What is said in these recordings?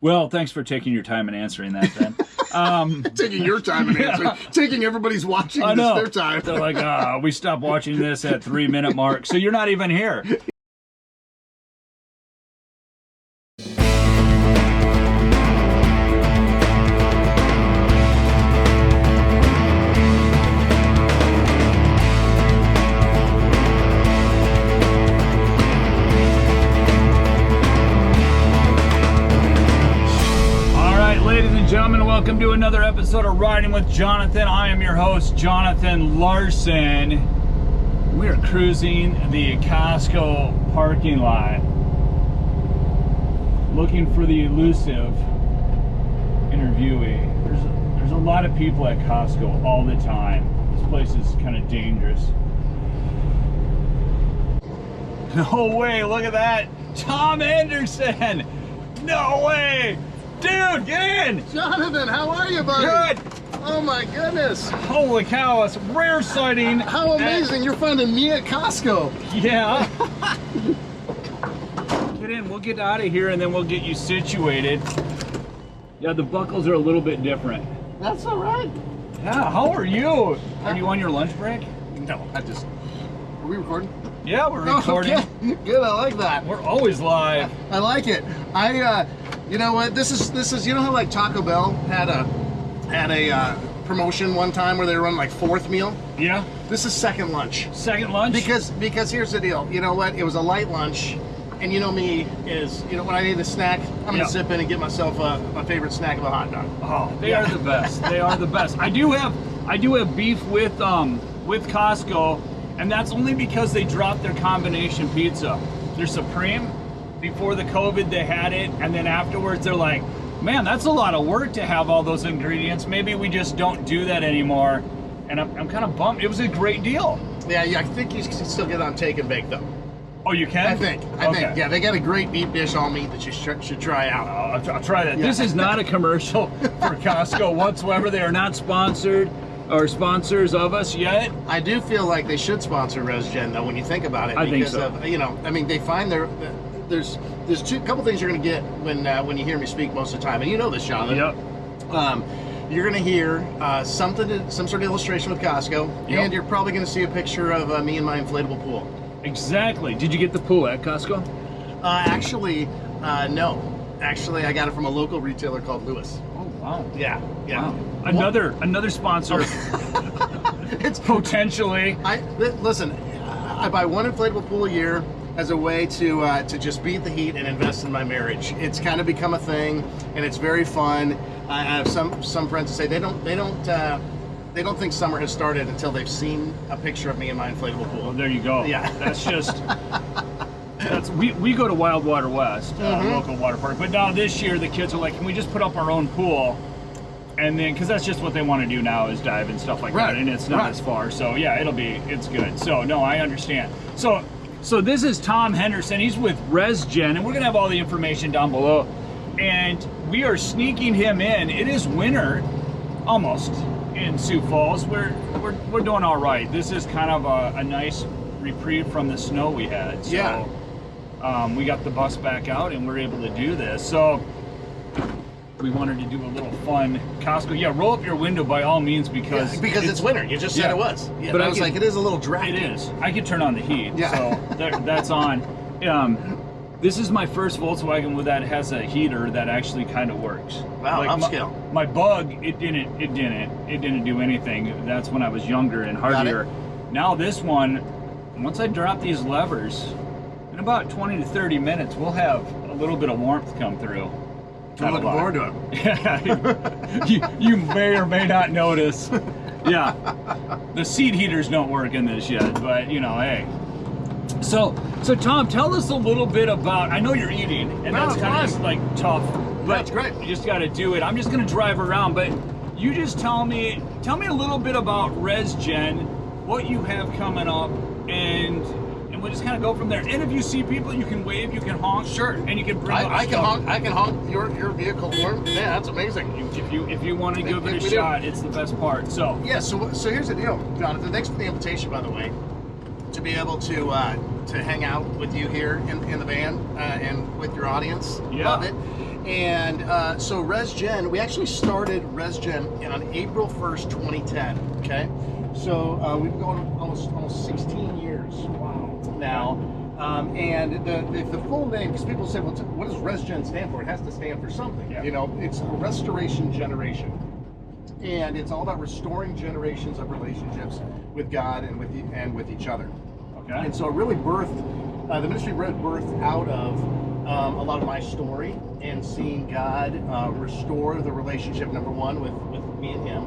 Well, thanks for taking your time and answering that, Ben. Taking your time and answering. Taking everybody's watching I know. their time. They're like, we stopped watching this at 3-minute mark, so you're not even here. Ladies and gentlemen, welcome to another episode of Riding with Jonathan. I am your host, Jonathan Larson. We are cruising the Costco parking lot, looking for the elusive interviewee. There's a lot of people at Costco all the time. This place is kind of dangerous. No way, look at that. Tom Henderson. No way. Dude, get in! Jonathan, how are you, buddy? Good! Oh my goodness! Holy cow, it's a rare sighting. How amazing, you're finding me at Costco. Yeah. Get in, we'll get out of here and then we'll get you situated. Yeah, the buckles are a little bit different. That's all right. Yeah, how are you? Are you on your lunch break? No, Are we recording? Yeah, we're recording. Oh, okay. Good, I like that. We're always live. I like it. You know what? This is. You know how like Taco Bell had a promotion one time where they were running like fourth meal. Yeah. This is second lunch. Second lunch. Because here's the deal. You know what? It was a light lunch, and you know me is when I need a snack, I'm gonna zip in and get myself my favorite snack of a hot dog. Oh, they are the best. They are the best. I do have beef with Costco, and that's only because they dropped their combination pizza. Their Supreme. Before the COVID, they had it, and then afterwards, they're like, man, that's a lot of work to have all those ingredients. Maybe we just don't do that anymore. And I'm kind of bummed. It was a great deal. Yeah, I think you can still get on Take and Bake, though. Oh, you can? I think. Yeah, they got a great beef dish all meat that you should try out. I'll try that. Yeah. This is not a commercial for Costco whatsoever. They are not sponsored or sponsors of us yet. I do feel like they should sponsor RESGEN, though, when you think about it. I think so. They find there's couple things you're going to get when you hear me speak most of the time, and you know this, Jonathan. Yep. You're going to hear some sort of illustration with Costco, yep. And you're probably going to see a picture of me and my inflatable pool. Exactly. Did you get the pool at Costco? Actually, no. Actually, I got it from a local retailer called Lewis. Oh wow. Yeah. Wow. Another sponsor. It's potentially. Listen. I buy one inflatable pool a year as a way to just beat the heat and invest in my marriage. It's kind of become a thing, and it's very fun. I have some friends that say they don't think summer has started until they've seen a picture of me in my inflatable pool. Well, there you go. Yeah, we go to Wild Water West, local water park, but now this year the kids are like, can we just put up our own pool? And then, because that's just what they want to do now is dive and stuff like that, and it's not as far. So yeah, it's good. So no, I understand. So this is Tom Henderson. He's with RESGEN, and we're gonna have all the information down below. And we are sneaking him in. It is winter, almost, in Sioux Falls. We're doing all right. This is kind of a nice reprieve from the snow we had. So, yeah. We got the bus back out, and we're able to do this. So we wanted to do a little fun Costco. Yeah, roll up your window by all means because it's winter. You just said it was. Yeah, but I was like, it is a little drafty. It is. I could turn on the heat. Yeah. So that's on. This is my first Volkswagen that has a heater that actually kind of works. Wow, upscale. My Bug, it didn't do anything. That's when I was younger and hardier. Now this one, once I drop these levers, in about 20 to 30 minutes, we'll have a little bit of warmth come through. I'm looking forward to it. Yeah, you may or may not notice. Yeah, the seat heaters don't work in this yet, but hey. So Tom, tell us a little bit about. I know you're eating, and that's kind of just like tough. But that's great. You just got to do it. I'm just gonna drive around, but you just tell me a little bit about RESGEN, what you have coming up, and we'll just kind of go from there. And if you see people, you can wave, you can honk. Sure. And you can bring I can honk your vehicle horn. Yeah, that's amazing. If you want to give it a shot, it's the best part. So yeah. So here's the deal, Jonathan. Thanks for the invitation, by the way, to be able to hang out with you here in the van and with your audience. Yeah. Love it. And so RESGEN, we actually started RESGEN on April 1st, 2010. Okay, so we've been going almost 16 years now. And the full name, because people say, well, what does RESGEN stand for? It has to stand for something. Yeah. You know, it's a restoration generation. And it's all about restoring generations of relationships with God and with each other. Okay. And so it really birthed, the ministry birthed out of a lot of my story and seeing God restore the relationship, number one, with me and him,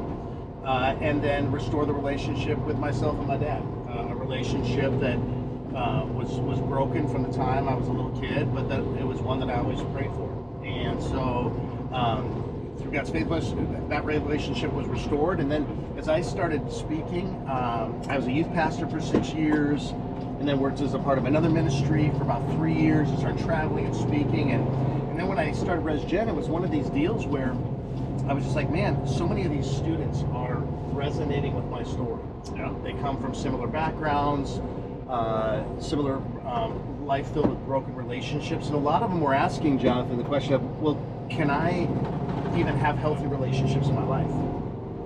and then restore the relationship with myself and my dad. A relationship that was broken from the time I was a little kid, but that it was one that I always prayed for. And so through God's faithfulness, that relationship was restored. And then as I started speaking, I was a youth pastor for 6 years, and then worked as a part of another ministry for about 3 years and started traveling and speaking. And then when I started RESGEN, it was one of these deals where I was just like, man, so many of these students are resonating with my story. Yeah. They come from similar backgrounds, similar life filled with broken relationships. And a lot of them were asking Jonathan the question of, well, can I even have healthy relationships in my life?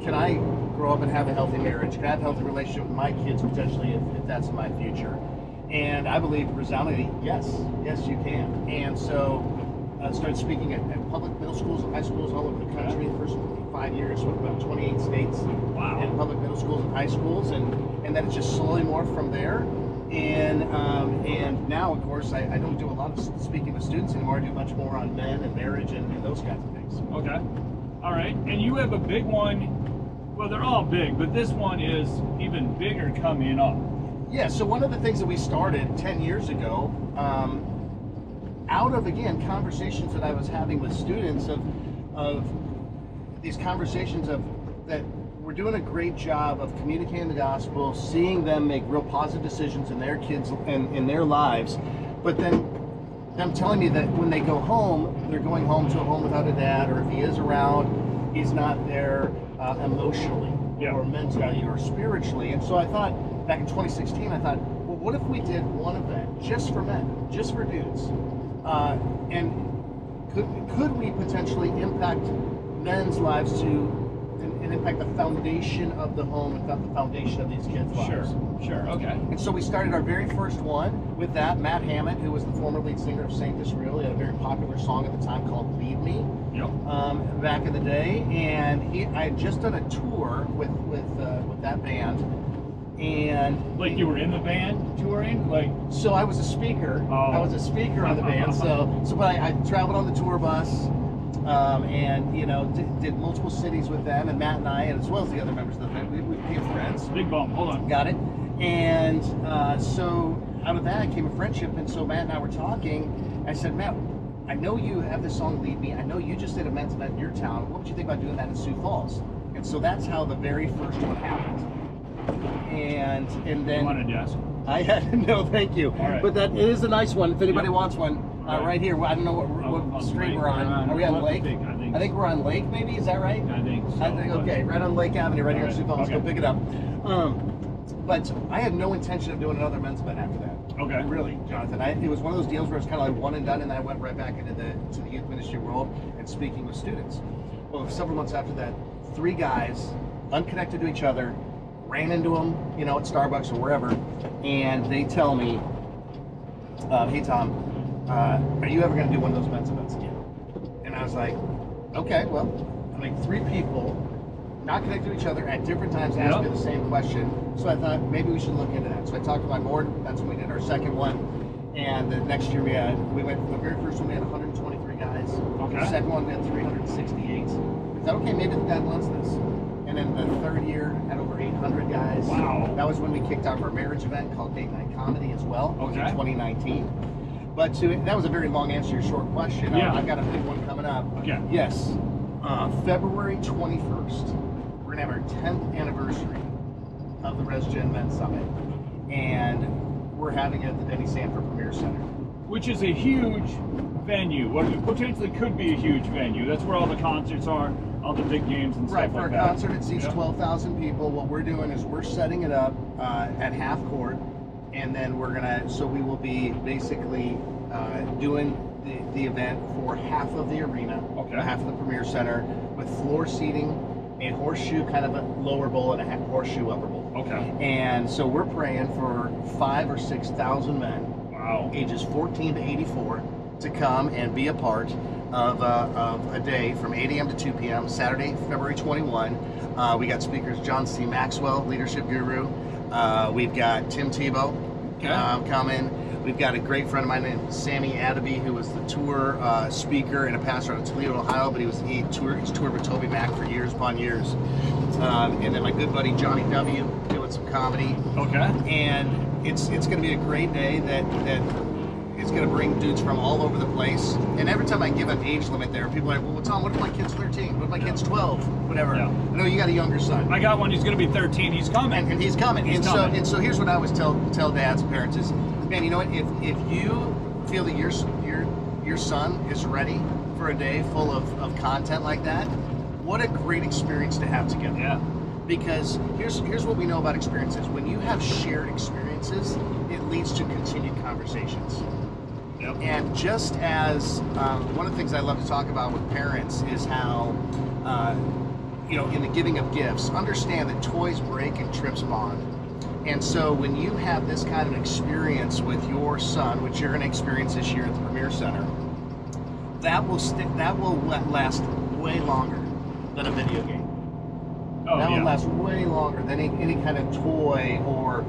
Can I grow up and have a healthy marriage? Can I have a healthy relationship with my kids potentially if that's in my future? And I believe resoundingly, yes, you can. And so I started speaking at public middle schools and high schools all over the country the first 5 years, with about 28 states. Wow. And public middle schools and high schools, and then it just slowly morphed from there. And now, of course, I don't do a lot of speaking with students anymore. I do much more on men and marriage and those kinds of things. Okay. All right. And you have a big one. Well, they're all big, but this one is even bigger coming up. Yeah, so one of the things that we started 10 years ago, out of, again, conversations that I was having with students of these conversations of that we're doing a great job of communicating the gospel, seeing them make real positive decisions in their kids and in their lives, but then them telling me that when they go home, they're going home to a home without a dad, or if he is around, he's not there emotionally or mentally or spiritually. And so I thought, back in 2016, I thought, well, what if we did one event just for men, just for dudes? And could we potentially impact men's lives to and impact the foundation of the home and the foundation of these kids' lives? Sure, okay. And so we started our very first one with that. Matt Hammond, who was the former lead singer of Saint Disraeli, had a very popular song at the time called "Lead Me." Yep. Back in the day, and I had just done a tour with that band, and like you were in the band touring, like. So I was a speaker. I was a speaker on the band. So I traveled on the tour bus. And did multiple cities with them, and Matt and I, and as well as the other members of the band, we became friends. Big bump, hold on. Got it. And so out of that came a friendship, and so Matt and I were talking. I said, Matt, I know you have this song "Lead Me." I know you just did a men's event in your town. What would you think about doing that in Sioux Falls? And so that's how the very first one happened. And then I wanted to ask. I had no, thank you. All right. But that it is a nice one. If anybody wants one. Right here. I don't know what street we're on. Are we on Lake? I think we're on Lake, maybe. Is that right? I think so. Okay, right on Lake Avenue, right here in Sioux Falls. Okay. Go pick it up. But I had no intention of doing another men's event after that. Okay. Really, Jonathan. It was one of those deals where it's kind of like one and done, and then I went right back into the youth ministry world and speaking with students. Well, several months after that, 3 guys, unconnected to each other, ran into them, at Starbucks or wherever, and they tell me, "Hey, Tom, are you ever going to do one of those men's events again?" And I was like, okay, well, 3 people not connected to each other at different times asked me the same question. So I thought maybe we should look into that. So I talked to my board. That's when we did our second one. And the next year we went, the very first one we had 123 guys. Okay. The second one we had 368. We thought, okay, maybe God wants this. And then the third year had over 800 guys. Wow. That was when we kicked off our marriage event called Date Night Comedy as well. Okay. In 2019. But that was a very long answer to your short question. Yeah. I've got a big one coming up. Okay. Yes. February 21st, we're going to have our 10th anniversary of the RESGEN Men's Summit. And we're having it at the Denny Sanford Premier Center. Which is a huge venue. What potentially could be a huge venue. That's where all the concerts are, all the big games and stuff like that. Right, for a concert it seats 12,000 people. What we're doing is we're setting it up at half court. And then we will be basically doing the event for half of the arena, half of the Premier Center, with floor seating, a horseshoe kind of a lower bowl, and a horseshoe upper bowl. Okay. And so we're praying for 5,000 or 6,000 men, ages 14 to 84, to come and be a part of a day from 8 a.m. to 2 p.m. Saturday, February 21. We got speakers John C. Maxwell, leadership guru. We've got Tim Tebow coming. We've got a great friend of mine named Sammy Adaby, who was the tour speaker and a pastor out of Toledo, Ohio, but he's toured with Toby Mac for years upon years. And then my good buddy Johnny W. doing some comedy. Okay. And it's going to be a great day that it's going to bring dudes from all over the place. And every time I give an age limit there, people are like, well, Tom, what if my kid's 13? What if my kid's 12? Whatever. Yeah. I know you got a younger son. I got one who's going to be 13. He's coming. And he's coming. And so here's what I always tell dads and parents is, man, you know what? If you feel that your son is ready for a day full of content like that, what a great experience to have together. Yeah. Because here's what we know about experiences. When you have shared experiences, it leads to continued conversations. Yep. And just as one of the things I love to talk about with parents is how, in the giving of gifts, understand that toys break and trips bond. And so when you have this kind of experience with your son, which you're going to experience this year at the Premier Center, that will last way longer than a video game. That will last way longer than any kind of toy or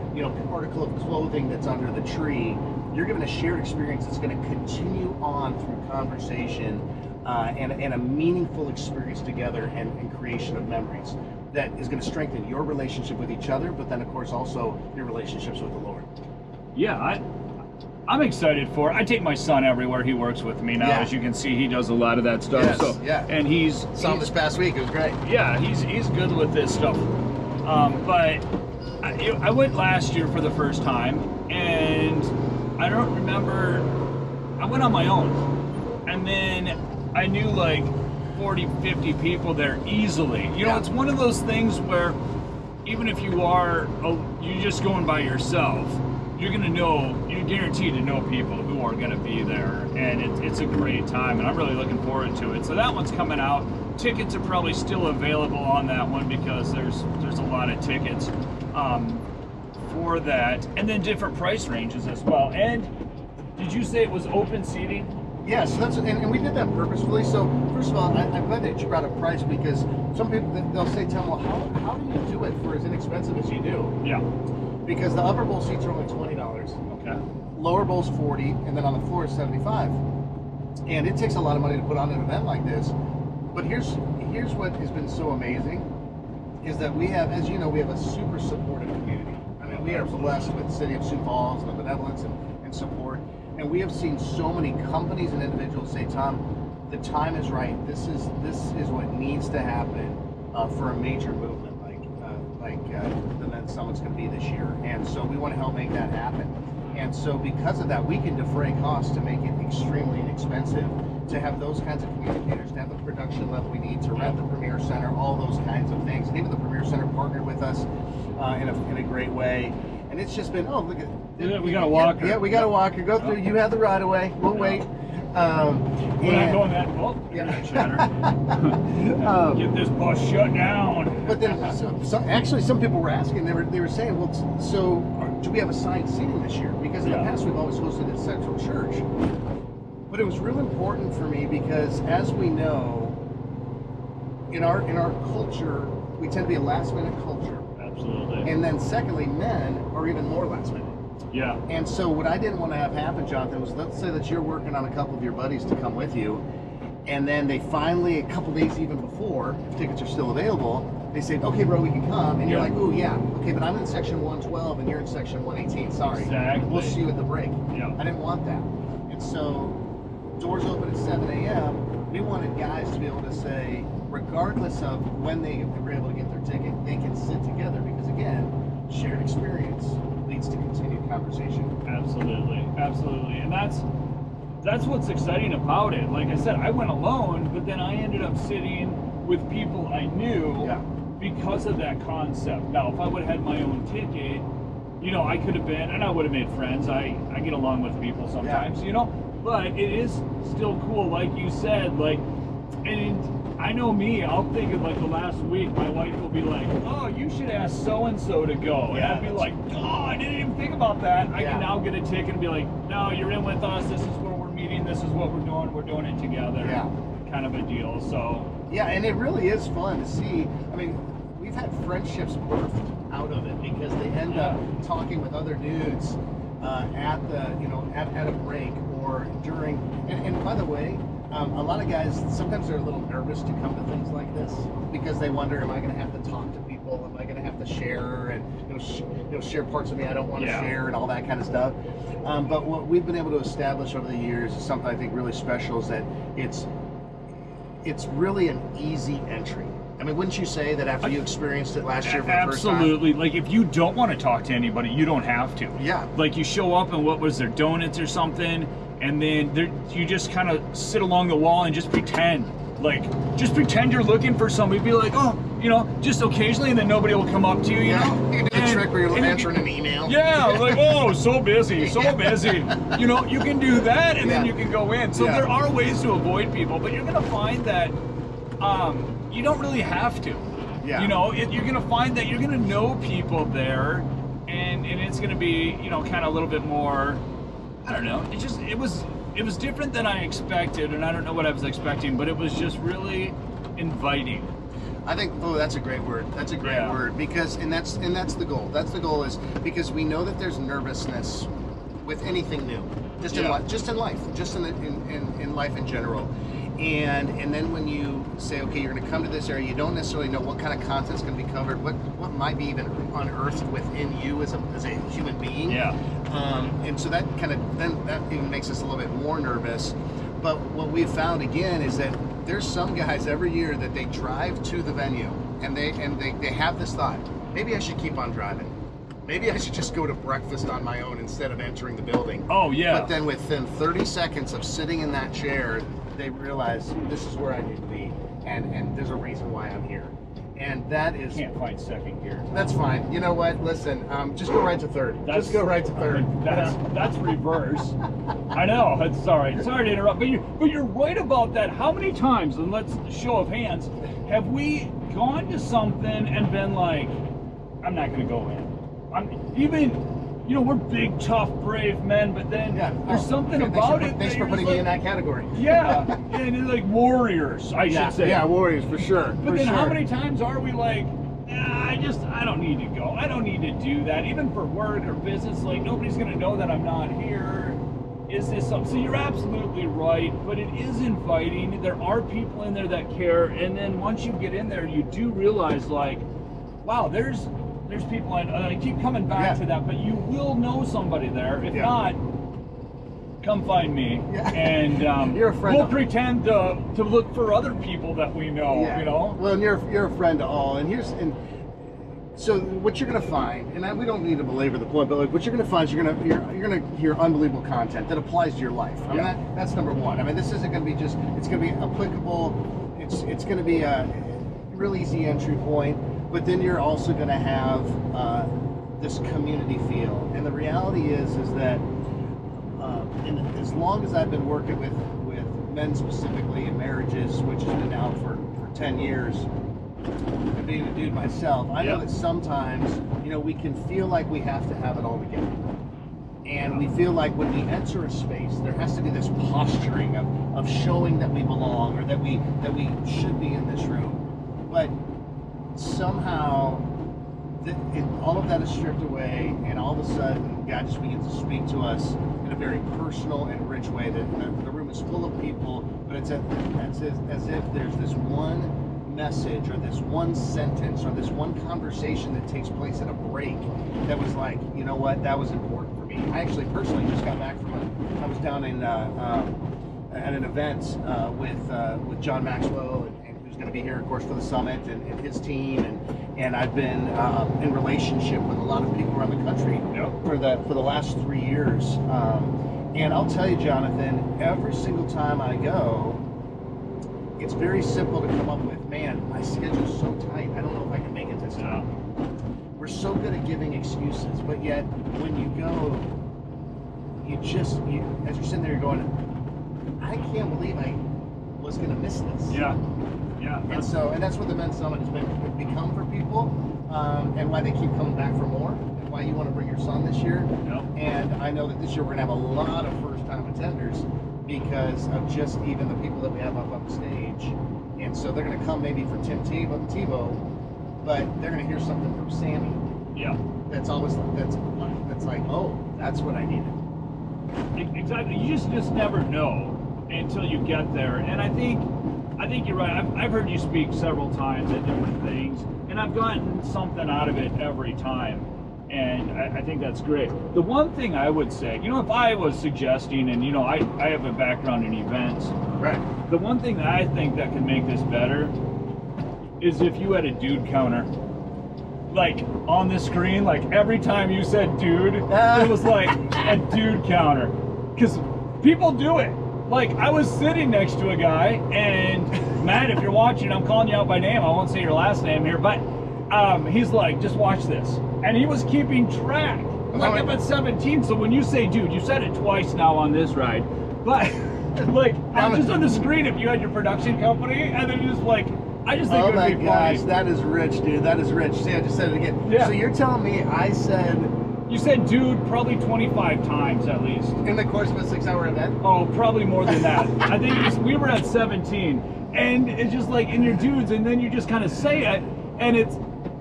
article of clothing that's under the tree. You're given a shared experience that's going to continue on through conversation and a meaningful experience together and creation of memories that is going to strengthen your relationship with each other, but then of course also your relationships with the Lord. Yeah, I'm excited for it. I take my son everywhere he works with me now. As you can see, he does a lot of that stuff. Yes, so, and he's saw him this past week. It was great. Yeah, he's good with this stuff. But I went last year for the first time, and I don't remember. I went on my own, and then I knew like 40, 50 people there easily. It's one of those things where even if you're just going by yourself, you're guaranteed to know people who are going to be there, and it's a great time, and I'm really looking forward to it. So that one's coming out. Tickets are probably still available on that one because there's a lot of tickets for that, and then different price ranges as well. And did you say it was open seating? Yes, and we did that purposefully. So first of all, I'm glad that you brought up price, because some people, they'll say, Tom, well, how do you do it for as inexpensive as you do? Yeah. Because the upper bowl seats are only $20. Okay. Lower bowl's $40, and then on the floor is $75. And it takes a lot of money to put on an event like this. But here's what has been so amazing, is that we have, as you know, we have a super supportive community. I mean, we are blessed with the city of Sioux Falls and the benevolence and support. And we have seen so many companies and individuals say, Tom, the time is right. This is what needs to happen for a major movement like the Men's Summit's going to be this year. And so we want to help make that happen. And so because of that, we can defray costs to make it extremely inexpensive to have those kinds of communicators, to have the production level we need, to rent the Premier Center, all those kinds of things. And even the Premier Center partnered with us in a great way. And it's just been, look at, we got a walker. Yeah, we got a walker. Go through. You have the right of way. We'll wait. We're not going that. Oh, yeah. Get this bus shut down. But then, actually, some people were asking. They were saying, well, so do we have assigned seating this year? Because in the past we've always hosted at Central Church. But it was real important for me because, as we know, in our culture, we tend to be a last minute culture. Absolutely. And then secondly, men are even more last minute. Yeah. And so what I didn't want to have happen, Jonathan, was let's say that you're working on a couple of your buddies to come with you, and then they finally, a couple days even before, if tickets are still available, they say, okay, bro, we can come. And you're like, ooh, yeah. Okay, but I'm in section 112 and you're in section 118. Sorry. Exactly. We'll see you at the break. Yeah. I didn't want that. And so doors open at 7 a.m. We wanted guys to be able to say, regardless of when they were able to get their ticket, they can sit together because, again, shared experience leads to continued conversation. Absolutely, absolutely. And that's what's exciting about it. Like I said, I went alone, but then I ended up sitting with people I knew because of that concept. Now, if I would have had my own ticket, I could have been, and I would have made friends. I get along with people sometimes, but it is still cool, like you said, like, and I know me, I'll think of like the last week, my wife will be like, oh, you should ask so-and-so to go. And I'd be like, oh, I didn't even think about that. I can now get a ticket and be like, no, you're in with us, this is where we're meeting, this is what we're doing it together. Yeah. Kind of a deal, so. Yeah, and it really is fun to see. I mean, we've had friendships birthed out of it because they end up talking with other dudes at the, you know, at a break or during, and by the way, a lot of guys, sometimes they're a little nervous to come to things like this because they wonder, am I going to have to talk to people? Am I going to have to share and share parts of me I don't want to share and all that kind of stuff? But what we've been able to establish over the years is something I think really special, is that it's really an easy entry. I mean, wouldn't you say that after you experienced it last year for the first time? Absolutely. Like, if you don't want to talk to anybody, you don't have to. Yeah. Like, you show up and what was there, donuts or something, and then you just kind of sit along the wall and just pretend. Like, just pretend you're looking for somebody. Be like, oh, you know, just occasionally, and then nobody will come up to you, you know? You do the trick where you're answering an email. Yeah, like, oh, so busy, so busy. You know, you can do that, and then you can go in. So there are ways to avoid people, but you're going to find that you don't really have to. Yeah. You know, you're going to find that you're going to know people there, and it's going to be, you know, kind of a little bit more, I don't know, it was different than I expected, and I don't know what I was expecting, but it was just really inviting. I think, that's a great word. That's a great word, because and that's the goal. That's the goal, is because we know that there's nervousness with anything new, just in life, just in life in general. And then when you say, okay, you're going to come to this area, you don't necessarily know what kind of content's going to be covered, what might be even unearthed within you as a human being. Yeah. And so that even makes us a little bit more nervous. But what we've found again is that there's some guys every year that they drive to the venue and they have this thought, maybe I should keep on driving. Maybe I should just go to breakfast on my own instead of entering the building. Oh, yeah. But then within 30 seconds of sitting in that chair, they realize this is where I need to be, and there's a reason why I'm here. And that is... Can't find second gear. That's fine. You know what? Listen, just go right to third. Just go right to third. That's reverse. I know. It's sorry. Sorry to interrupt, but you're right about that. How many times, and let's show of hands, have we gone to something and been like, I'm not going to go in. You know, we're big, tough, brave men, but then there's something about it. Thanks for putting me in that category. Yeah, and it's like warriors, I should say. Yeah, warriors, for sure. But then how many times are we like, I don't need to go. I don't need to do that. Even for work or business, like, nobody's going to know that I'm not here. Is this something? So you're absolutely right, but it is inviting. There are people in there that care, and then once you get in there, you do realize, like, wow, there's people, I keep coming back to that, but you will know somebody there. If not, come find me, and you're a friend. We'll pretend to look for other people that we know. You know. Well, and you're a friend to all, and so what you're going to find, and we don't need to belabor the point, but like what you're going to find is you're going to hear unbelievable content that applies to your life. I mean, that's number one. I mean, this isn't going to be just, it's going to be applicable. It's going to be a real easy entry point. But then you're also going to have this community feel, and the reality is that as long as I've been working with men specifically in marriages, which has been now for 10 years, and being a dude myself, I know that sometimes, you know, we can feel like we have to have it all together, and we feel like when we enter a space, there has to be this posturing of showing that we belong, or that we should be in this room, but somehow all of that is stripped away, and all of a sudden God just begins to speak to us in a very personal and rich way. That the room is full of people, but it's as if there's this one message, or this one sentence, or this one conversation that takes place at a break that was like, you know what, that was important for me. I actually personally just got back from I was down in at an event with John Maxwell, and going to be here, of course, for the summit, and his team, and I've been in relationship with a lot of people around the country for the last 3 years, and I'll tell you, Jonathan, every single time I go, it's very simple to come up with, man, my schedule's so tight, I don't know if I can make it this time. We're so good at giving excuses, but yet when you go, as you're sitting there, you're going, I can't believe I was going to miss this. Yeah. And that's what the Men's Summit has become for people, and why they keep coming back for more, and why you want to bring your son this year. Yep. And I know that this year we're going to have a lot of first-time attenders because of just even the people that we have up on the stage. And so they're going to come maybe for Tebow, but they're going to hear something from Sammy. Yeah. That's always that's like, oh, that's what I needed. Exactly. You just never know until you get there. And I think you're right. I've heard you speak several times at different things, and I've gotten something out of it every time. And I think that's great. The one thing I would say, if I was suggesting, and I have a background in events, right? The one thing that I think that could make this better is if you had a dude counter, like on the screen, like every time you said dude, it was like a dude counter, because people do it. Like, I was sitting next to a guy, and Matt, if you're watching, I'm calling you out by name. I won't say your last name here, but he's like, just watch this. And he was keeping track. Like, I'm at 17, so when you say dude, you said it twice now on this ride. But, like, I'm just on the screen if you had your production company, and then just like, I just think it would be funny. Oh my gosh, that is rich, dude. That is rich. See, I just said it again. Yeah. So you're telling me You said dude probably 25 times at least. In the course of a 6-hour event? Oh, probably more than that. I think we were at 17, and it's just like, and you're dudes, and then you just kind of say it, and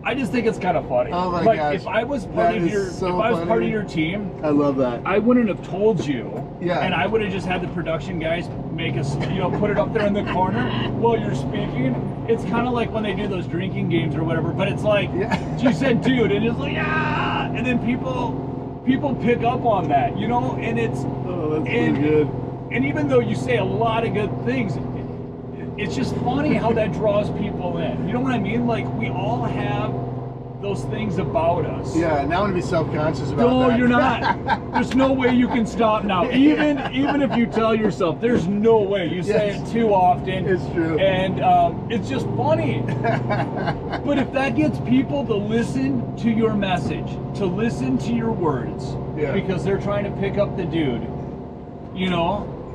I just think it's kind of funny. Oh my gosh. Like, if I was part of your team, I love that. I wouldn't have told you. Yeah. And I would have just had the production guys make us, put it up there in the corner while you're speaking. It's kind of like when they do those drinking games or whatever, but it's like, you said dude, and it's like, yeah, and then people pick up on that, and it's, that's pretty good. And even though you say a lot of good things, it's just funny how that draws people in. You know what I mean? Like, we all have those things about us. Yeah, now I'm gonna be self-conscious about that. No, you're not. There's no way you can stop now. Even if you tell yourself, there's no way. You say it too often. It's true. And it's just funny. But if that gets people to listen to your message, to listen to your words, because they're trying to pick up the dude,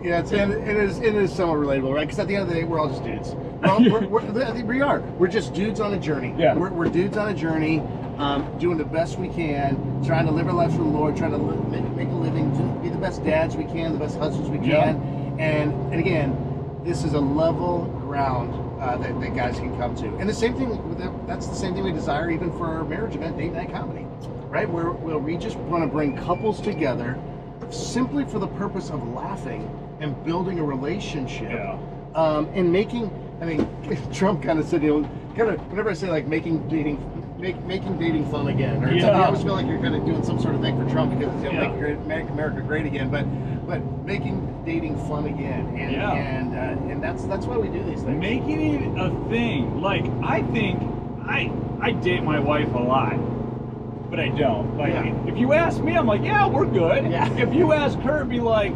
Yeah, it is somewhat relatable, right? Because at the end of the day, we're all just dudes. We are. We're just dudes on a journey. Yeah. We're dudes on a journey, doing the best we can, trying to live our lives for the Lord, trying to make a living, to be the best dads we can, the best husbands we can. And again, this is a level ground that guys can come to. And the same thing, that's the same thing we desire even for our marriage event, Date Night Comedy, right? Where we just want to bring couples together simply for the purpose of laughing and building a relationship, and making. I mean, Trump kind of said, whenever I say like making dating fun again, or something, I always feel like you're kind of doing some sort of thing for Trump because make America great again, but making dating fun again, and that's why we do these things. Making it a thing. Like, I think I date my wife a lot, but I don't. Like, if you ask me, I'm like, yeah, we're good. Yeah. If you ask her, it'd be like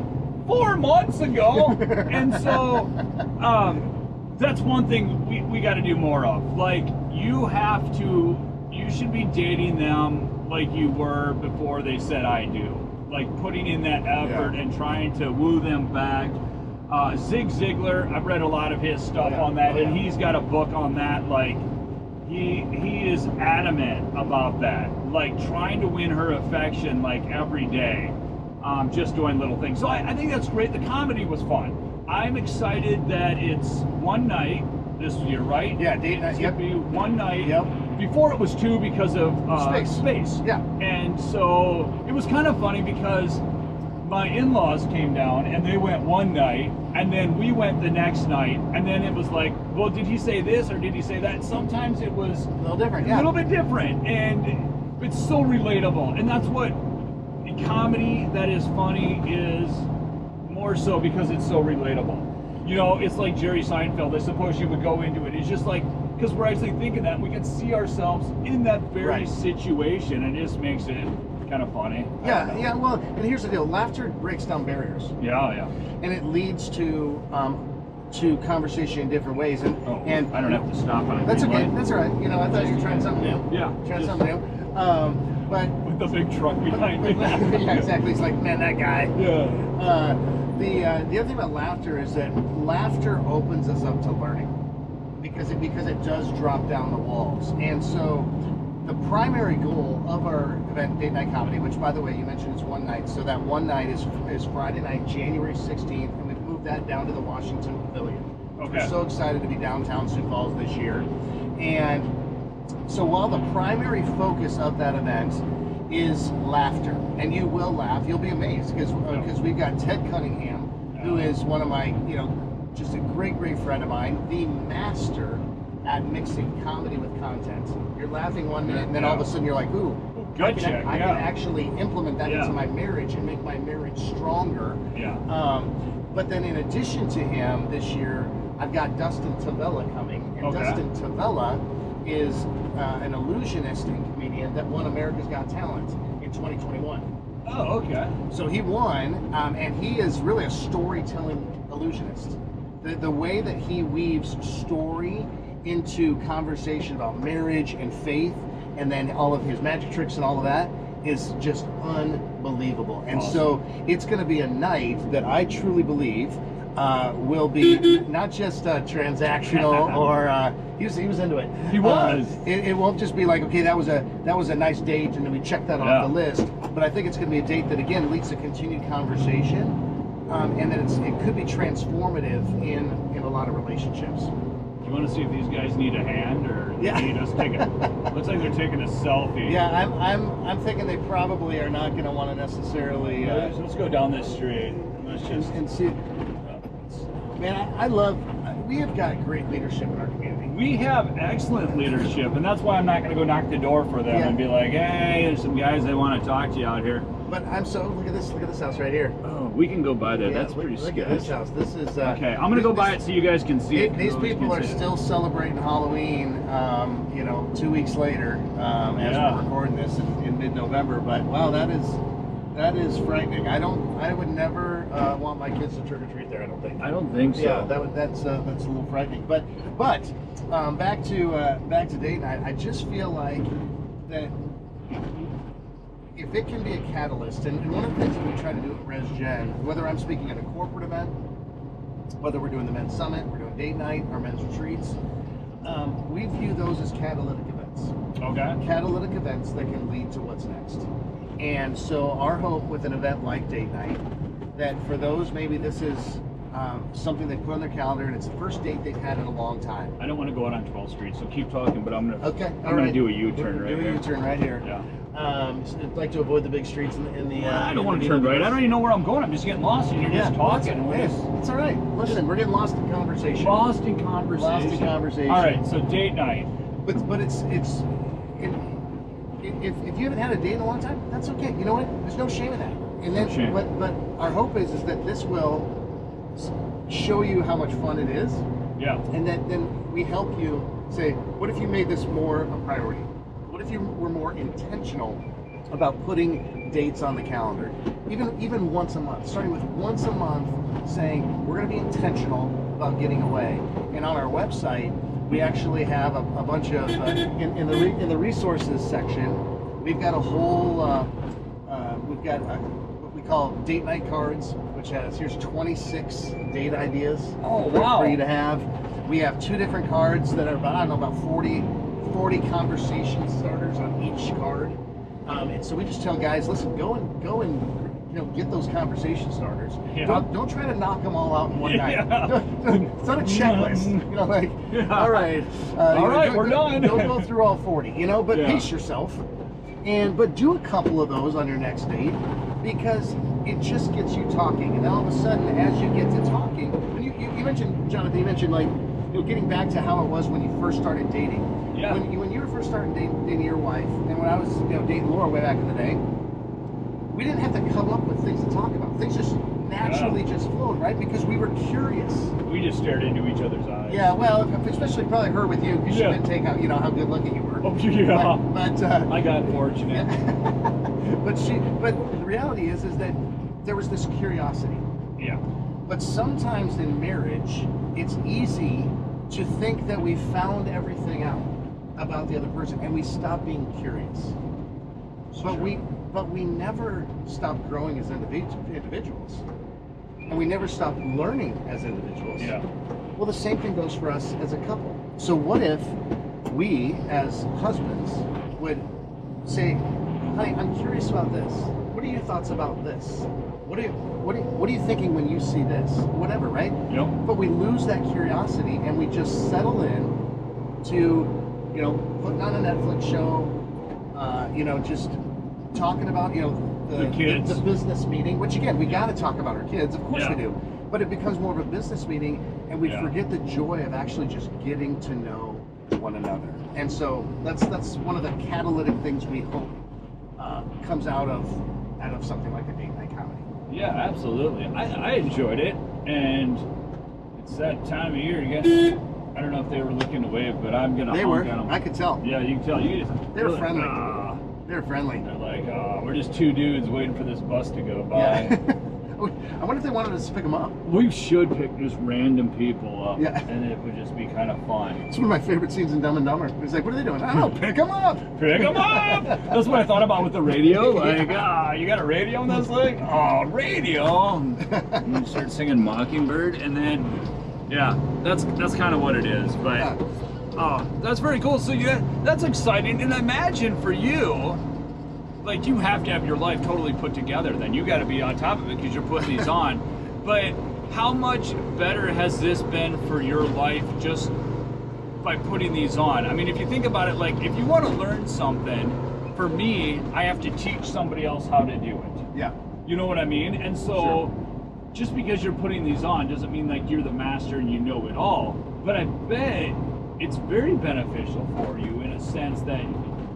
4 months ago. And so that's one thing we got to do more of. Like, you should be dating them like you were before they said I do. Like, putting in that effort and trying to woo them back. Zig Ziglar, I've read a lot of his stuff on that, and he's got a book on that. Like, he is adamant about that, like trying to win her affection like every day, just doing little things. So I think that's great. The comedy was fun. I'm excited that it's one night this year, right? Yeah, date night. It's gonna be one night. Yep. Before it was 2 because of space. Yeah. And so it was kind of funny because my in-laws came down and they went one night, and then we went the next night, and then it was like, well, did he say this or did he say that? Sometimes it was a little different, a little bit different, and it's so relatable. And that's what comedy that is funny is, more so because it's so relatable. It's like Jerry Seinfeld. I suppose you would go into it. It's just like, because we're actually thinking that we can see ourselves in that very situation, and it just makes it kind of funny. Yeah. Well, and here's the deal: laughter breaks down barriers. Yeah. And it leads to conversation in different ways. And I don't have to stop on it. That's okay. That's all right. I thought you were trying something new. Yeah. Something new. But with the big truck behind me. Yeah, exactly. It's like, man, that guy. Yeah. the other thing about laughter is that laughter opens us up to learning, because it does drop down the walls. And so the primary goal of our event, Date Night Comedy, which by the way you mentioned is one night, so that one night is Friday night, January 16th, and we've moved that down to the Washington Pavilion. Okay. We're so excited to be downtown Sioux Falls this year. And so while the primary focus of that event is laughter, and you will laugh, you'll be amazed, because we've got Ted Cunningham, who is one of my, just a great friend of mine, the master at mixing comedy with content. You're laughing one minute, and then all of a sudden you're like, ooh, I can actually implement that into my marriage and make my marriage stronger. Yeah. But then in addition to him, this year, I've got Dustin Tavella coming. And Dustin Tavella is an illusionist and comedian that won America's Got Talent in 2021. Oh, okay. So he won, and he is really a storytelling illusionist. The way that he weaves story into conversation about marriage and faith, and then all of his magic tricks and all of that is just unbelievable. And so it's going to be a night that I truly believe will be not just transactional or he was into it. He was. It won't just be like, okay, that was a nice date and then we check that off the list. But I think it's going to be a date that again leads to continued conversation, and that it could be transformative in a lot of relationships. You want to see if these guys need a hand, or they need us taking? Looks like they're taking a selfie. Yeah, I'm thinking they probably are not going to want to necessarily. Let's go down this street. Let's just and see. Man, I love. We have got great leadership in our community. We have excellent leadership, and that's why I'm not going to go knock the door for them and be like, "Hey, there's some guys that want to talk to you out here." But look at this house right here. Oh, we can go by there. That's pretty scary. Look at this house. This is okay. I'm gonna go by it so you guys can see it. These people are still celebrating Halloween. 2 weeks later, as we're recording this in mid-November. But wow, that is frightening. I would never want my kids to trick or treat there. I don't think so. Yeah, that's a little frightening. But back to date night. I just feel like that. If it can be a catalyst, and one of the things that we try to do at RESGEN, whether I'm speaking at a corporate event, whether we're doing the men's summit, we're doing date night, our men's retreats, we view those as catalytic events. Okay. Catalytic events that can lead to what's next. And so our hope with an event like date night, that for those, maybe this is something they put on their calendar and it's the first date they've had in a long time. I don't want to go out on 12th Street, so keep talking, but I'm gonna I'm gonna do a U-turn right here. Do a U-turn right here. Yeah. I'd like to avoid the big streets in the. I don't want to turn right. I don't even know where I'm going. I'm just getting lost, and you're just talking. It's all right. Listen, we're getting lost in conversation. Lost in conversation. All right. So date night. But if you haven't had a date in a long time, that's okay. You know what? There's no shame in that. And then, but our hope is that this will show you how much fun it is. Yeah. And then we help you say, what if you made this more a priority? What if you were more intentional about putting dates on the calendar? Even once a month, starting with once a month, saying we're going to be intentional about getting away. And on our website, we actually have a bunch of in the resources section, we've got a whole we've got what we call date night cards, which here's 26 date ideas for you to have. We have 2 different cards that are about 40 conversation starters on each card, and so we just tell guys, listen, go and get those conversation starters. Don't try to knock them all out in one night. It's not a checklist. All right, we're done. Don't go through all 40. But pace yourself, but do a couple of those on your next date, because it just gets you talking, and all of a sudden, as you get to talking, you mentioned, Jonathan, getting back to how it was when you first started dating. Yeah. When you were first starting dating your wife, and when I was dating Laura way back in the day, we didn't have to come up with things to talk about. Things just naturally just flowed, right? Because we were curious. We just stared into each other's eyes. Yeah, well, especially probably her with you, because she didn't take out how good looking you were. Oh yeah. But I got fortunate. But the reality is that there was this curiosity. Yeah. But sometimes in marriage, it's easy to think that we've found everything out about the other person, and we stop being curious. But we never stop growing as individuals. and we never stop learning as individuals. Yeah. Well, the same thing goes for us as a couple. So what if we, as husbands, would say, honey, I'm curious about this. What are your thoughts about this? What are you thinking when you see this? Whatever, right? Yep. But we lose that curiosity and we just settle in to, you know, putting on a Netflix show, you know, just talking about, you know, the kids, the business meeting, which again, we got to talk about our kids, of course Yeah. we do. But it becomes more of a business meeting, and we Yeah. forget the joy of actually just getting to know one another. And so that's one of the catalytic things we hope comes out of something like a date night comedy. Yeah, absolutely. I enjoyed it, and it's that time of year. You guys, I don't know if they were looking to wave, but I'm gonna. They were. Honk at them. I could tell. Yeah, you can tell. They were friendly. They were friendly. They're like, we're just two dudes waiting for this bus to go by. Yeah. I wonder if they wanted us to pick them up. We should pick just random people up, Yeah. and it would just be kind of fun. It's one of my favorite scenes in Dumb and Dumber. It's like, what are they doing? I don't know, pick them up. Pick them up! That's what I thought about with the radio. Like, you got a radio in this thing? Oh, radio! And you start singing Mockingbird, and then, yeah, that's kind of what it is. But, that's very cool. So that's exciting. And imagine for you, like, you have to have your life totally put together. Then you got to be on top of it because you're putting these on. But how much better has this been for your life just by putting these on? I mean, if you think about it, like, if you want to learn something, for me, I have to teach somebody else how to do it. Yeah. You know what I mean? And so, just because you're putting these on doesn't mean like you're the master and you know it all. But I bet it's very beneficial for you in a sense that,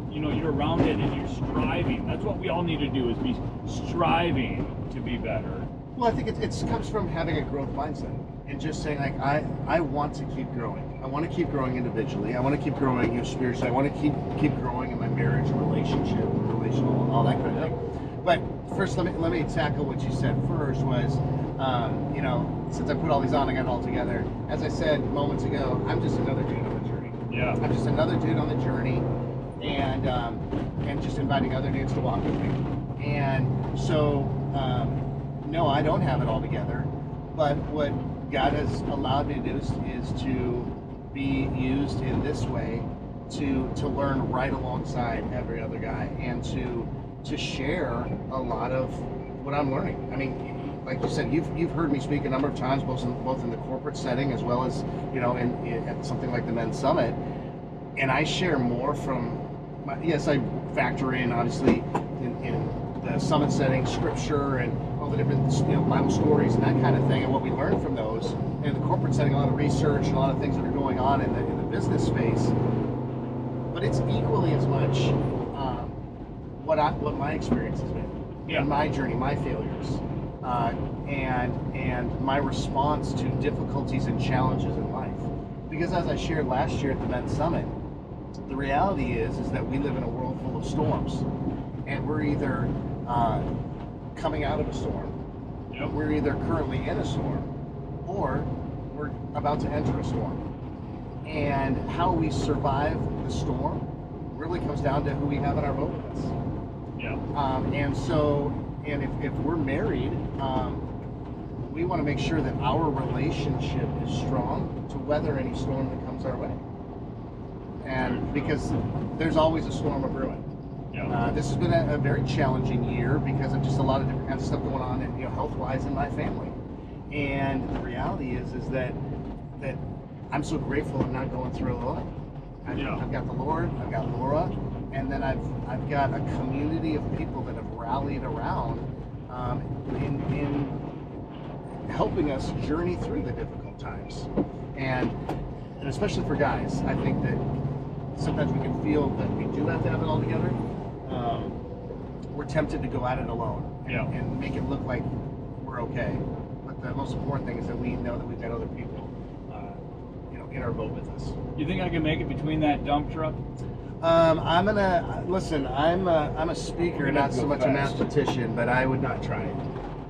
you know, you're around it and you're striving. That's what we all need to do, is be striving to be better. Well, I think it comes from having a growth mindset and just saying, like, I want to keep growing. I want to keep growing individually. I want to keep growing, you know, spiritually. I want to keep growing in my marriage, relationship, relational, and all that kind of thing. But first, let me tackle what you said first was, you know, since I put all these on, I got it all together. As I said moments ago, I'm just another dude on the journey. Yeah. I'm just another dude on the journey, and just inviting other dudes to walk with me. And so, no, I don't have it all together, but what God has allowed me to do is to be used in this way to learn right alongside every other guy, and to share a lot of what I'm learning. I mean, like you said, you've heard me speak a number of times, both in the corporate setting as well as, you know, at something like the Men's Summit, and I share more from. Yes, I factor in, obviously, in the summit setting, scripture, and all the different, you know, Bible stories and that kind of thing, and what we learn from those. And in the corporate setting, a lot of research and a lot of things that are going on in the business space. But it's equally as much what my experience has been, Yeah. my journey, my failures, and my response to difficulties and challenges in life. Because as I shared last year at the Men's Summit, the reality is that we live in a world full of storms, and we're either coming out of a storm, Yep. we're either currently in a storm, or we're about to enter a storm. And how we survive the storm really comes down to who we have in our boat with us. Yeah. And if we're married, we want to make sure that our relationship is strong to weather any storm that comes our way. And because there's always a storm of brewing. Yeah. This has been a very challenging year because of just a lot of different kinds of stuff going on, and, you know, health-wise in my family. And the reality is that I'm so grateful I'm not going through it alone. I've got the Lord, I've got Laura, and then I've got a community of people that have rallied around in helping us journey through the difficult times. And especially for guys, I think that sometimes we can feel that we do have to have it all together. We're tempted to go at it alone and make it look like we're okay. But the most important thing is that we know that we've got other people, you know, in our boat with us. You think I can make it between that dump truck? I'm gonna listen. I'm a speaker, not so much a mathematician, but I would not try it.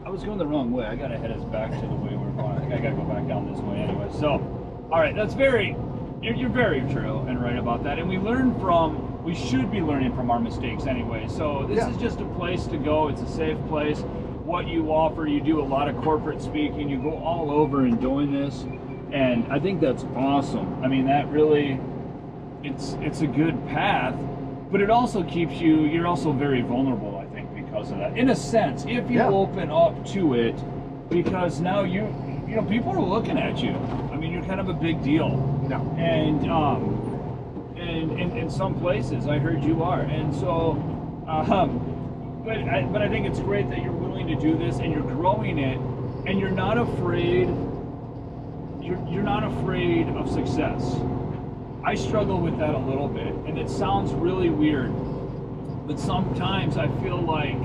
I was going the wrong way. I gotta head us back to the way we're going. I think I gotta go back down this way anyway. So, all right, that's you're very true and right about that. And we should be learning from our mistakes anyway. So this is just a place to go. It's a safe place. what you offer. You do a lot of corporate speaking. You go all over and doing this, and I think that's awesome. I mean, that really, it's a good path, but it also keeps you. You're also very vulnerable, I think, because of that. In a sense, if you open up to it, because now you know, people are looking at you. I mean, you're kind of a big deal. No. And in some places, I heard you are, and so. But I think it's great that you're willing to do this and you're growing it, and you're not afraid. You're not afraid of success. I struggle with that a little bit, and it sounds really weird, but sometimes I feel like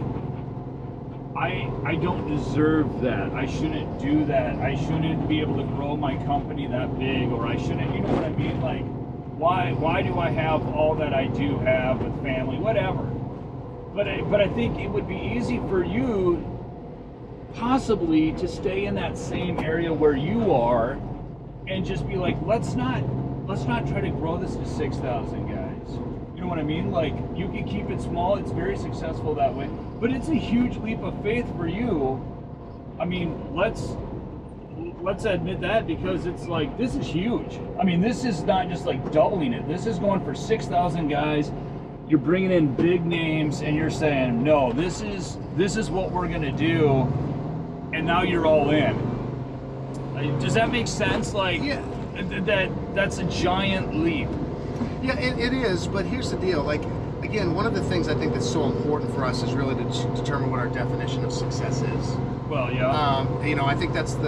I don't deserve that. I shouldn't do that. I shouldn't be able to grow my company that big, or I shouldn't. You know what I mean? Like, why do I have all that I do have with family, whatever? But I think it would be easy for you possibly to stay in that same area where you are and just be like, let's not try to grow this to 6,000 guys. You know what I mean? Like, you can keep it small. It's very successful that way. But it's a huge leap of faith for you. I mean, let's admit that, because it's like, this is huge. I mean, this is not just like doubling it. This is going for 6,000 guys. You're bringing in big names, and you're saying, no, this is what we're gonna do, and now you're all in. Does that make sense? Like, yeah, that's a giant leap. Yeah, it is. But here's the deal. Like, again, one of the things I think that's so important for us is really to determine what our definition of success is. Well, yeah. You know, I think that's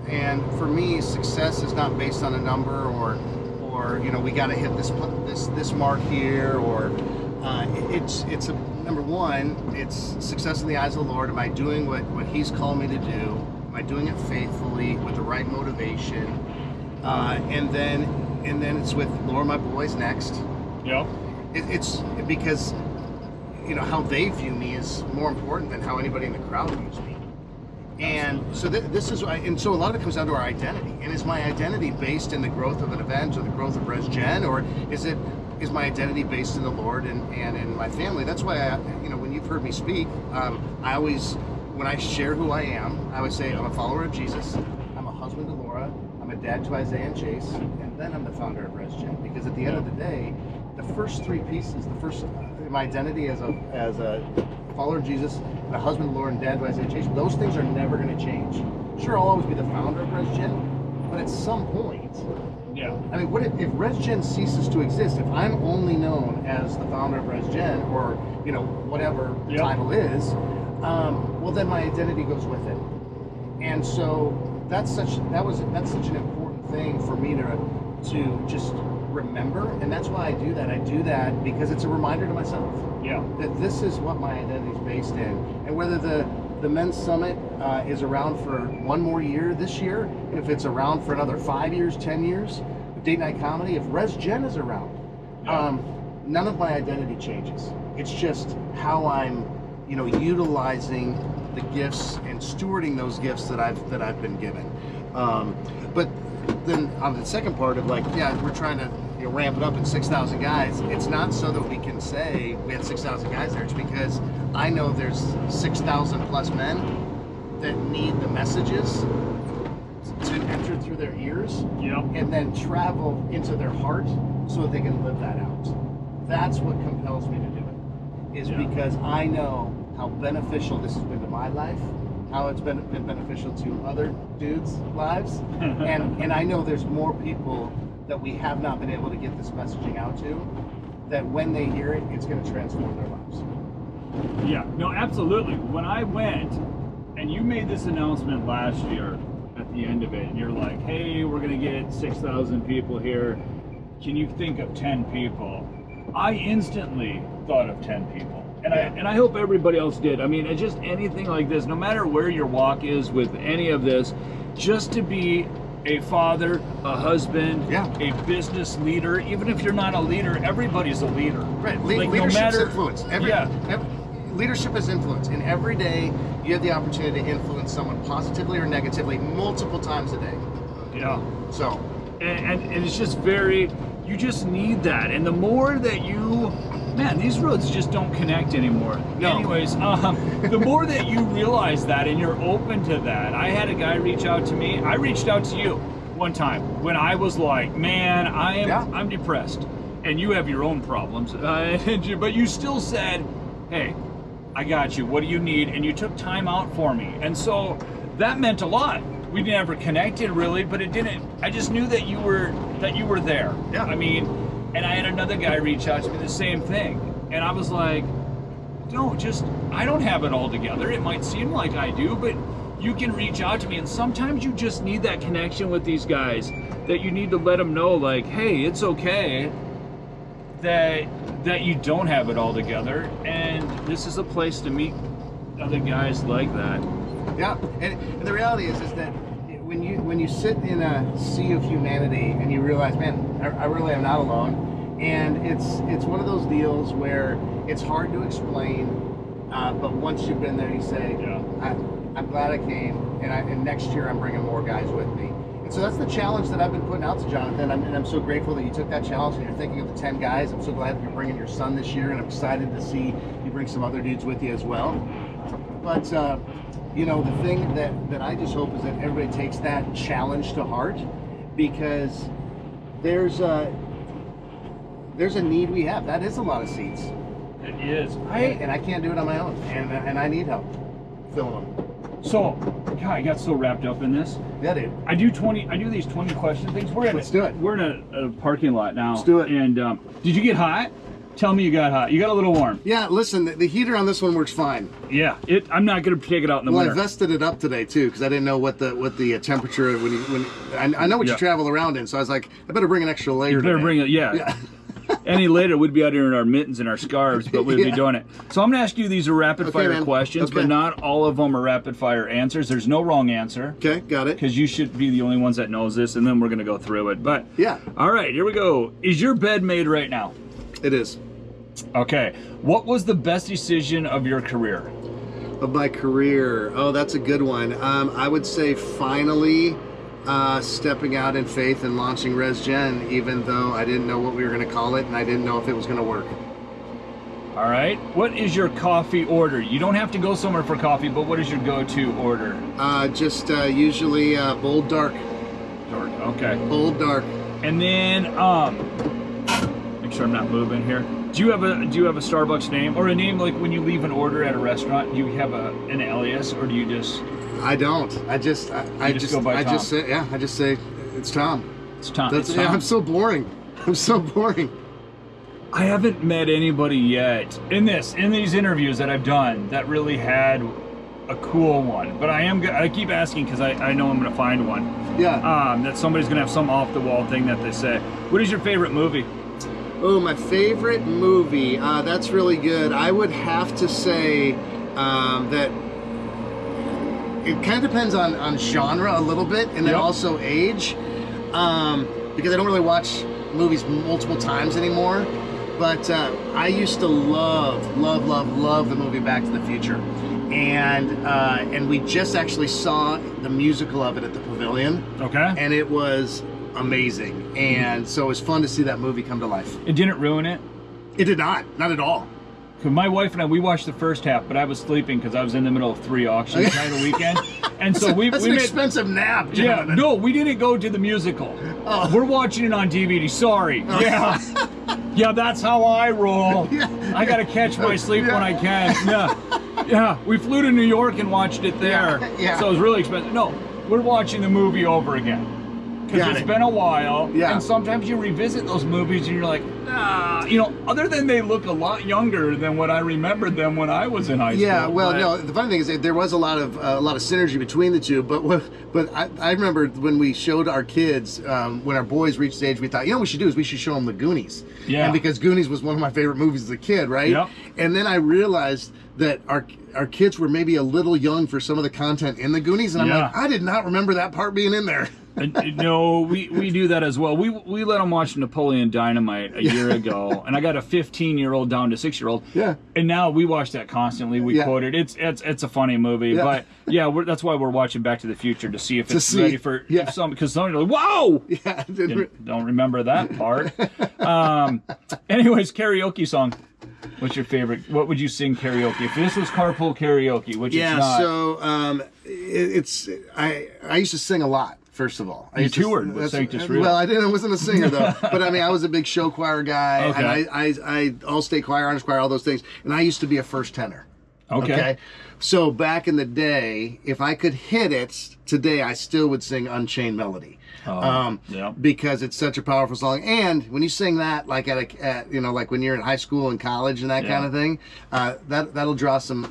and for me, success is not based on a number or you know, we got to hit this mark here, or it's a number one. It's success in the eyes of the Lord. Am I doing what He's called me to do? Am I doing it faithfully with the right motivation? And then it's with Lord, my boys next. Yep. It's because, you know, how they view me is more important than how anybody in the crowd views me. And so this is, and so a lot of it comes down to our identity. And is my identity based in the growth of an event or the growth of RESGEN, or is my identity based in the Lord and in my family? That's why you know, when you've heard me speak, I always, when I share who I am, I would say I'm a follower of Jesus. I'm a husband to Laura. I'm a dad to Isaiah and Chase, and then I'm the founder of RESGEN. Because at the end of the day, the first three pieces, my identity as a follower of Jesus, and a husband to Laura, and dad to Isaiah and Chase, those things are never going to change. Sure, I'll always be the founder of RESGEN, but at some point, yeah. I mean, what if RESGEN ceases to exist? If I'm only known as the founder of RESGEN, or you know, whatever the title is, well, then my identity goes with it. And so that's such an important thing for me to just remember, and that's why I do that. I do that because it's a reminder to myself. Yeah. That this is what my identity is based in, and whether the Men's Summit is around for one more year this year, if it's around for another 5 years, 10 years, Date Night Comedy, if RESGEN is around, none of my identity changes. It's just how I'm, you know, utilizing the gifts and stewarding those gifts that I've been given. But then on the second part of like, yeah, we're trying to, you know, ramp it up in 6,000 guys. It's not so that we can say we had 6,000 guys there. It's because I know there's 6,000 plus men that need the messages to enter through their ears, and then travel into their heart so that they can live that out. That's what compels me to do it, is because I know how beneficial this has been to my life, how it's been beneficial to other dudes' lives, and I know there's more people that we have not been able to get this messaging out to, that when they hear it, it's going to transform their lives. Yeah, no, absolutely. When I went, and you made this announcement last year at the end of it, and you're like, hey, we're going to get 6,000 people here. Can you think of 10 people? I instantly thought of 10 people. And I hope everybody else did. I mean, it's just anything like this, no matter where your walk is with any of this, just to be a father, a husband, a business leader. Even if you're not a leader, everybody's a leader. Right. Leadership's influence. Leadership is influence. And every day you have the opportunity to influence someone positively or negatively multiple times a day. Yeah. So. And it's just you just need that. And the more that you man, these roads just don't connect anymore. No. Anyways, the more that you realize that and you're open to that, I had a guy reach out to me. I reached out to you one time when I was like, man, I'm depressed, and you have your own problems, but you still said, hey, I got you. What do you need? And you took time out for me, and so that meant a lot. We never connected really, but it didn't. I just knew that you were there. Yeah. I mean, and I had another guy reach out to me the same thing, and I was like, no, just I don't have it all together. It might seem like I do, but you can reach out to me, and sometimes you just need that connection with these guys, that you need to let them know, like, hey, it's okay that you don't have it all together, and this is a place to meet other guys like that. Yeah, and the reality is that when you sit in a sea of humanity and you realize, man, I really am not alone, and it's one of those deals where it's hard to explain, but once you've been there, you say, I'm glad I came, and next year I'm bringing more guys with me. And so that's the challenge that I've been putting out to Jonathan, and I'm so grateful that you took that challenge and you're thinking of the 10 guys. I'm so glad that you're bringing your son this year, and I'm excited to see you bring some other dudes with you as well. But you know, the thing that I just hope is that everybody takes that challenge to heart, because there's a need we have. That is a lot of seats. It is. And I can't do it on my own, and I need help filling them. So, God, I got so wrapped up in this. Yeah, dude. I do these 20 question things. Let's do it. We're in a parking lot now. Let's do it. And did you get hot? Tell me you got hot. You got a little warm. Yeah, listen, the heater on this one works fine. Yeah, I'm not gonna take it out in the winter. I vested it up today too, because I didn't know what the temperature when I know what you travel around in, so I was like, I better bring an extra layer. You better bring it, yeah. Any later, we'd be out here in our mittens and our scarves, but we'd be doing it. So I'm gonna ask you, these are rapid fire questions, but not all of them are rapid fire answers. There's no wrong answer. Okay, got it. Because you should be the only ones that knows this, and then we're gonna go through it. But yeah. All right, here we go. Is your bed made right now? It is. Okay. What was the best decision of your career? Of my career? Oh, that's a good one. I would say finally stepping out in faith and launching RESGEN, even though I didn't know what we were going to call it and I didn't know if it was going to work. All right. What is your coffee order? You don't have to go somewhere for coffee, but what is your go-to order? Just usually bold dark. Dark. Okay. Bold dark. And then make sure I'm not moving here. Do you have a Starbucks name, or a name like when you leave an order at a restaurant? Do you have an alias, or do you just? I don't. I just go by Tom? I just say it's Tom. It's Tom. That's, it's Tom. Yeah, I'm so boring. I'm so boring. I haven't met anybody yet in these interviews that I've done that really had a cool one. But I keep asking because I know I'm gonna find one. Yeah. That somebody's gonna have some off the wall thing that they say. What is your favorite movie? Oh, my favorite movie. That's really good. I would have to say that it kind of depends on genre a little bit, and then also age, because I don't really watch movies multiple times anymore. But I used to love the movie Back to the Future, and we just actually saw the musical of it at the Pavilion. Okay. And it was amazing, and so it was fun to see that movie come to life. It didn't ruin it? It did not at all. My wife and I, we watched the first half, but I was sleeping because I was in the middle of 3 auctions kind of weekend, and so that's an expensive nap, Jonathan. Yeah, no, we didn't go to the musical. Oh. We're watching it on DVD. Sorry. Oh. Yeah, that's how I roll. I gotta catch my sleep when I can. Yeah. We flew to New York and watched it there. So it was really expensive. No, we're watching the movie over again. Because it's been a while, and sometimes you revisit those movies and you're like, other than they look a lot younger than what I remembered them when I was in high school. Yeah, well, no, the funny thing is that there was a lot of synergy between the two, but I remember when we showed our kids, when our boys reached the age, we thought, what we should do is we should show them the Goonies. Yeah. And because Goonies was one of my favorite movies as a kid, right? Yep. And then I realized that our kids were maybe a little young for some of the content in the Goonies, and I'm like, I did not remember that part being in there. No, we do that as well. We let them watch Napoleon Dynamite a year ago, and I got a 15-year-old down to 6-year-old. Yeah. And now we watch that constantly. We quote it. It's a funny movie, but that's why we're watching Back to the Future, to see if it's ready for some, because somebody's like, whoa! Yeah. Don't remember that part. Anyways, karaoke song. What's your favorite? What would you sing karaoke? If this was carpool karaoke, which it's not. So I used to sing a lot. First of all, you toured with Sanctus Real. Well, I wasn't a singer though, but I mean, I was a big show choir guy, and I all-state choir, honors choir, all those things, and I used to be a first tenor. Okay. So back in the day, if I could hit it today, I still would sing Unchained Melody. Because it's such a powerful song, and when you sing that, like like when you're in high school and college and that kind of thing, that'll draw some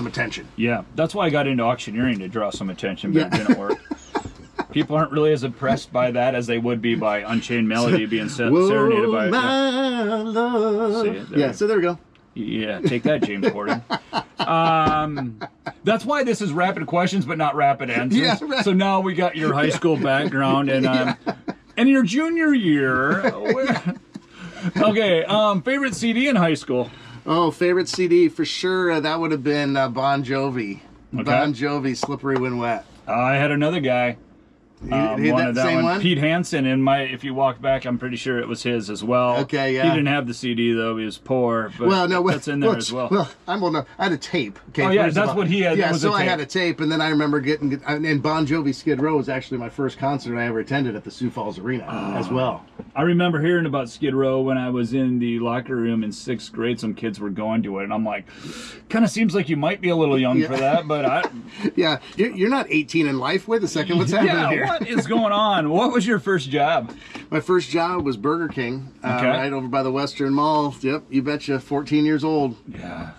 attention. Yeah, that's why I got into auctioneering, to draw some attention, but it didn't work. People aren't really as impressed by that as they would be by Unchained Melody being serenaded by. So there we go. Yeah, take that, James Corden. That's why this is rapid questions, but not rapid answers. Yeah, right. So now we got your high school background and and your junior year. Okay, favorite CD in high school? Oh, favorite CD for sure. That would have been Bon Jovi. Okay. Bon Jovi, Slippery When Wet. I had another guy. One? Pete Hansen, if you walk back, I'm pretty sure it was his as well. Okay, yeah. He didn't have the CD though; he was poor. But that's in there as well. Well, I had a tape. Okay, oh yeah, that's what he had. Yeah, so I had a tape, and then I remember and Bon Jovi Skid Row was actually my first concert I ever attended at the Sioux Falls Arena as well. I remember hearing about Skid Row when I was in the locker room in 6th grade. Some kids were going to it, and I'm like, kind of seems like you might be a little young for that, but yeah, you're not 18 in life. Wait a second, what's happening here? What is going on? What was your first job? My first job was Burger King, right over by the Western Mall. Yep, you betcha. 14 years old. Yeah,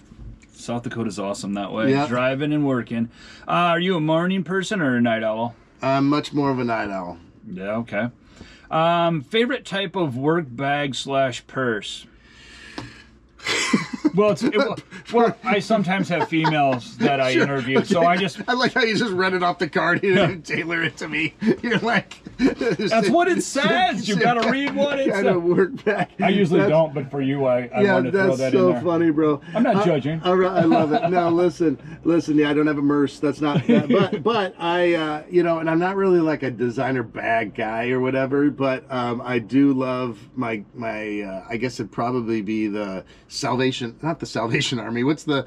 South Dakota's awesome that way. Yep. Driving and working. Are you a morning person or a night owl? I'm much more of a night owl. Yeah, okay. Favorite type of work bag / purse? Well, I sometimes have females that I interview, so I like how you just read it off the card and tailor it to me. You're like, that's what it says. You got to read what it says. Work back. I usually don't, but for you, I want to throw that in there. That's so funny, bro. I'm not judging. I love it. No, listen. Yeah, I don't have a Merce. That's not. But I, and I'm not really like a designer bag guy or whatever. But I do love my. I guess it'd probably be the Salvation. Not the Salvation Army. What's the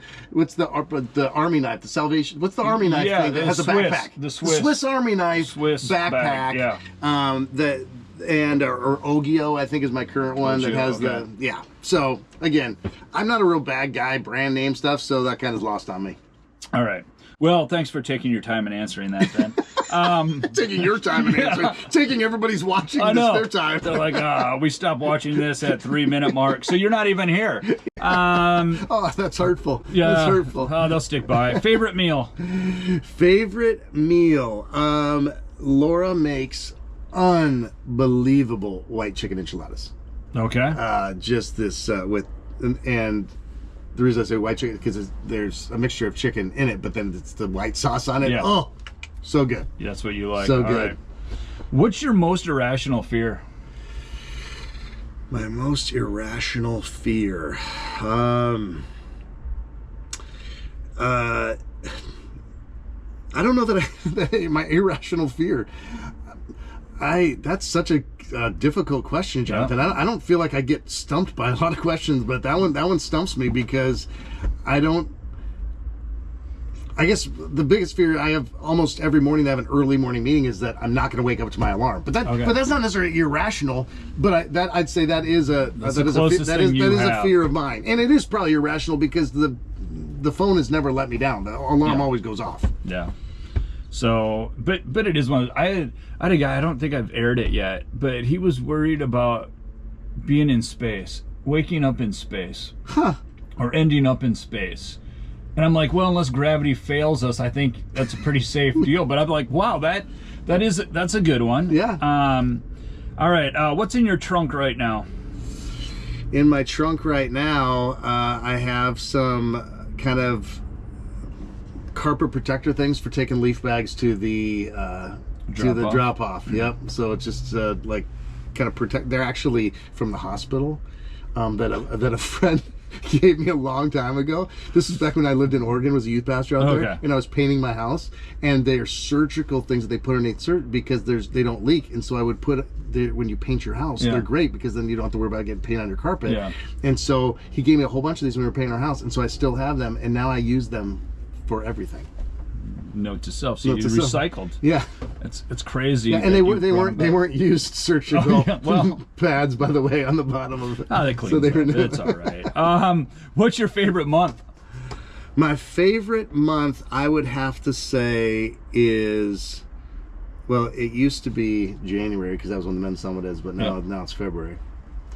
Army knife? The Salvation. What's the Army knife thing that has a backpack? The Swiss Army knife backpack. Yeah. Or Ogio, I think, is my current one that has So again, I'm not a real bad guy, brand name stuff, so that kind of lost on me. All right. Well, thanks for taking your time and answering that, Ben. Taking your time and answering. Taking everybody's watching their time. They're like, we stopped watching this at 3-minute mark, so you're not even here. Oh, that's hurtful. Yeah. That's hurtful. Oh, they'll stick by. Favorite meal? Favorite meal? Laura makes unbelievable white chicken enchiladas. Okay. Just this and the reason I say white chicken because there's a mixture of chicken in it, but then it's the white sauce on it. Yeah. Oh, so good. Yeah, that's what you like. So good. Right. What's your most irrational fear? My most irrational fear. I don't know that my irrational fear. That's such a difficult question, Jonathan. Yeah. I don't feel like I get stumped by a lot of questions, but that one stumps me because I guess the biggest fear I have almost every morning that I have an early morning meeting is that I'm not going to wake up to my alarm. But that's not necessarily irrational. But I'd say that is a fear of mine, and it is probably irrational because the phone has never let me down. The alarm always goes off. Yeah. So, but it is one of those, I had a guy, I don't think I've aired it yet, but he was worried about being in space, waking up in space, or ending up in space. And I'm like, well, unless gravity fails us, I think that's a pretty safe deal. But I'm like, wow, that's a good one. Yeah. All right, what's in your trunk right now? In my trunk right now, I have some kind of carpet protector things for taking leaf bags to the drop off. Yep. So it's just like kind of protect. They're actually from the hospital that a friend gave me a long time ago. This is back when I lived in Oregon, was a youth pastor out there, and I was painting my house, and they are surgical things that they put underneath because they don't leak, and so I would put when you paint your house, they're great because then you don't have to worry about getting paint on your carpet. And so he gave me a whole bunch of these when we were painting our house, and so I still have them, and now I use them for everything. Note to self. So you recycled. Yeah, it's crazy. Yeah, and they weren't used surgical pads, by the way, on the bottom of it. Oh, they cleaned it. It's all right. What's your favorite month? My favorite month, I would have to say, is, well, it used to be January because that was when the Men's Summit is, but now it's February.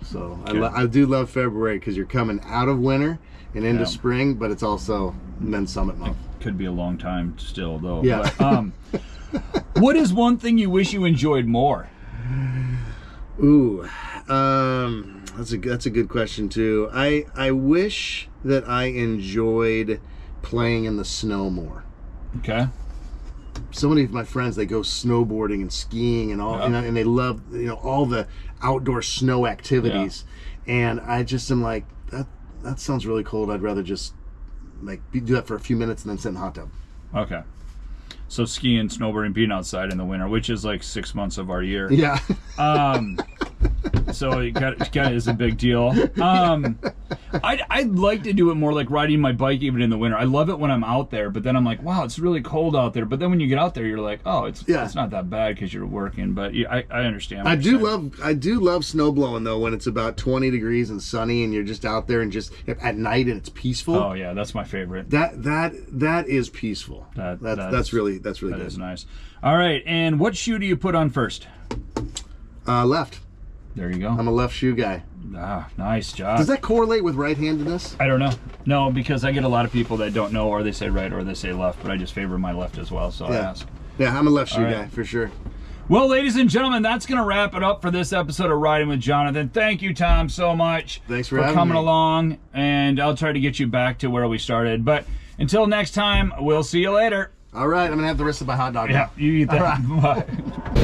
So I do love February because you're coming out of winter and into spring, but it's also Men's Summit month. Could be a long time still, though. Yeah. But, what is one thing you wish you enjoyed more? Ooh, that's a good question too. I wish that I enjoyed playing in the snow more. Okay. So many of my friends, they go snowboarding and skiing and all, and they love all the outdoor snow activities, and I just am like, that sounds really cold. I'd rather just do that for a few minutes and then sit in the hot tub. Okay. So skiing, snowboarding, being outside in the winter, which is like 6 months of our year. Yeah. So it is a big deal. I'd like to do it more like riding my bike even in the winter. I love it when I'm out there, but then I'm like, wow, it's really cold out there. But then when you get out there, you're like, oh, it's not that bad because you're working. But I understand. I do love snow blowing though when it's about 20 degrees and sunny and you're just out there and just at night and it's peaceful. Oh yeah, that's my favorite. That is peaceful. That's really good. That is nice. All right, and what shoe do you put on first? Left. There you go. I'm a left shoe guy. Ah, nice job. Does that correlate with right-handedness? I don't know. No, because I get a lot of people that don't know, or they say right or they say left, but I just favor my left as well, so I ask. Yeah, I'm a left shoe guy for sure. Well, ladies and gentlemen, that's going to wrap it up for this episode of Riding with Jonathan. Thank you, Tom, so much. Thanks for coming along, and I'll try to get you back to where we started. But until next time, we'll see you later. All right, I'm going to have the rest of my hot dog. Yeah, you eat that. Right. Bye.